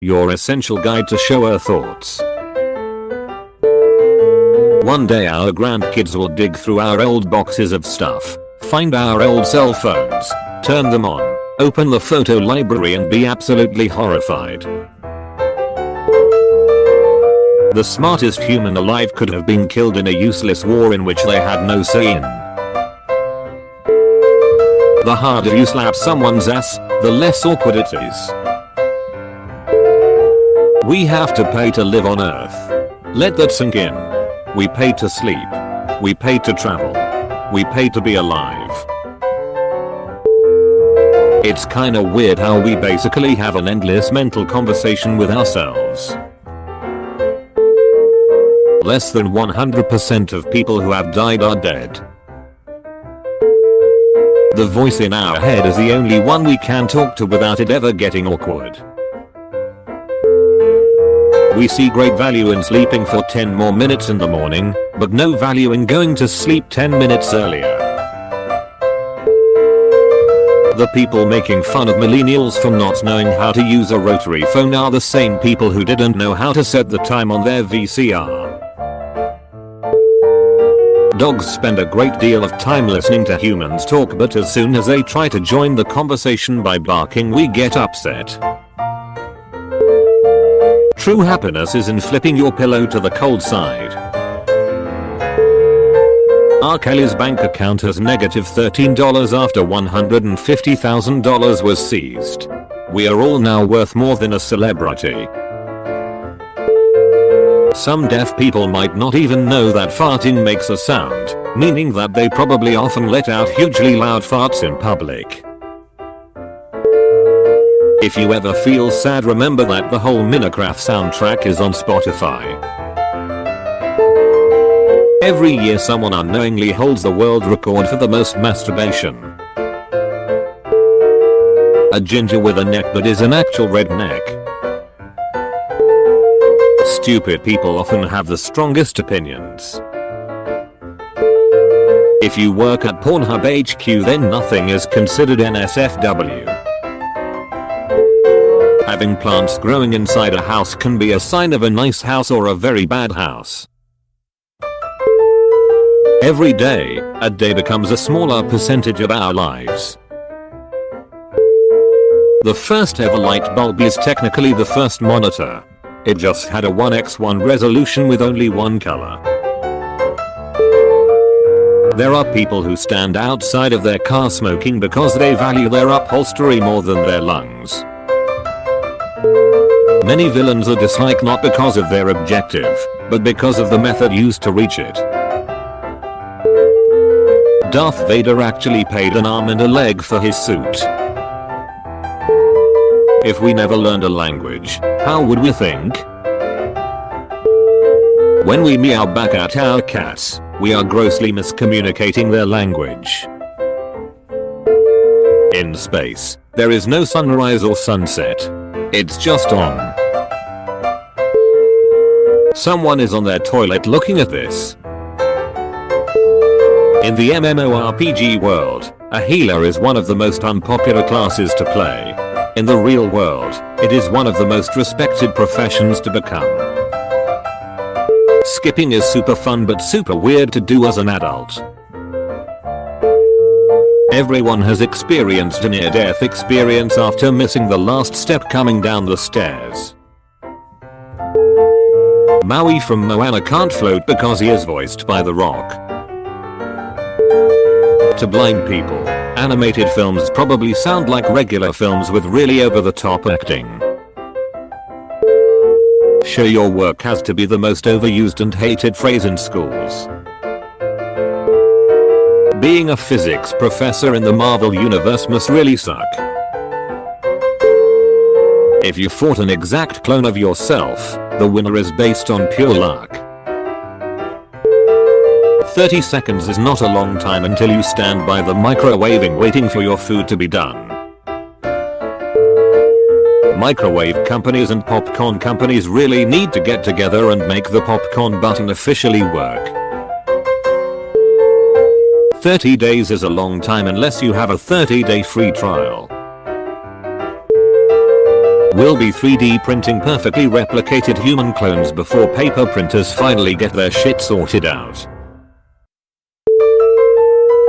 your essential guide to Showerthoughts. One day our grandkids will dig through our old boxes of stuff, find our old cell phones, turn them on, open the photo library and be absolutely horrified. The smartest human alive could have been killed in a useless war in which they had no say in. The harder you slap someone's ass, the less awkward it is. We have to pay to live on Earth. Let that sink in. We pay to sleep. We pay to travel. We pay to be alive. It's kinda weird how we basically have an endless mental conversation with ourselves. Less than 100% of people who have died are dead. The voice in our head is the only one we can talk to without it ever getting awkward. We see great value in sleeping for 10 more minutes in the morning, but no value in going to sleep 10 minutes earlier. The people making fun of millennials for not knowing how to use a rotary phone are the same people who didn't know how to set the time on their VCR. Dogs spend a great deal of time listening to humans talk, but as soon as they try to join the conversation by barking, we get upset. True happiness is in flipping your pillow to the cold side. R. Kelly's bank account has negative $13 after $150,000 was seized. We are all now worth more than a celebrity. Some deaf people might not even know that farting makes a sound, meaning that they probably often let out hugely loud farts in public. If you ever feel sad, remember that the whole Minecraft soundtrack is on Spotify. Every year someone unknowingly holds the world record for the most masturbation. A ginger with a neck but is an actual redneck. Stupid people often have the strongest opinions. If you work at Pornhub HQ, then nothing is considered NSFW. Having plants growing inside a house can be a sign of a nice house or a very bad house. Every day, a day becomes a smaller percentage of our lives. The first ever light bulb is technically the first monitor. It just had a 1x1 resolution with only one color. There are people who stand outside of their car smoking because they value their upholstery more than their lungs. Many villains are disliked not because of their objective, but because of the method used to reach it. Darth Vader actually paid an arm and a leg for his suit. If we never learned a language, how would we think? When we meow back at our cats, we are grossly miscommunicating their language. In space, there is no sunrise or sunset. It's just on. Someone is on their toilet looking at this. In the MMORPG world, a healer is one of the most unpopular classes to play. In the real world, it is one of the most respected professions to become. Skipping is super fun but super weird to do as an adult. Everyone has experienced a near-death experience after missing the last step coming down the stairs. Maui from Moana can't float because he is voiced by The Rock. To blind people, animated films probably sound like regular films with really over-the-top acting. Show your work has to be the most overused and hated phrase in schools. Being a physics professor in the Marvel universe must really suck. If you fought an exact clone of yourself, the winner is based on pure luck. 30 seconds is not a long time until you stand by the microwaving waiting for your food to be done. Microwave companies and popcorn companies really need to get together and make the popcorn button officially work. 30 days is a long time unless you have a 30-day free trial. We'll be 3D printing perfectly replicated human clones before paper printers finally get their shit sorted out.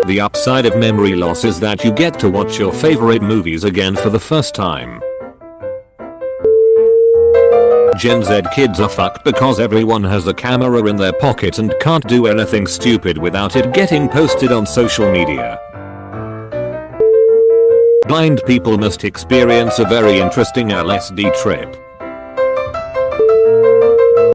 The upside of memory loss is that you get to watch your favorite movies again for the first time. Gen Z kids are fucked because everyone has a camera in their pocket and can't do anything stupid without it getting posted on social media. Blind people must experience a very interesting LSD trip.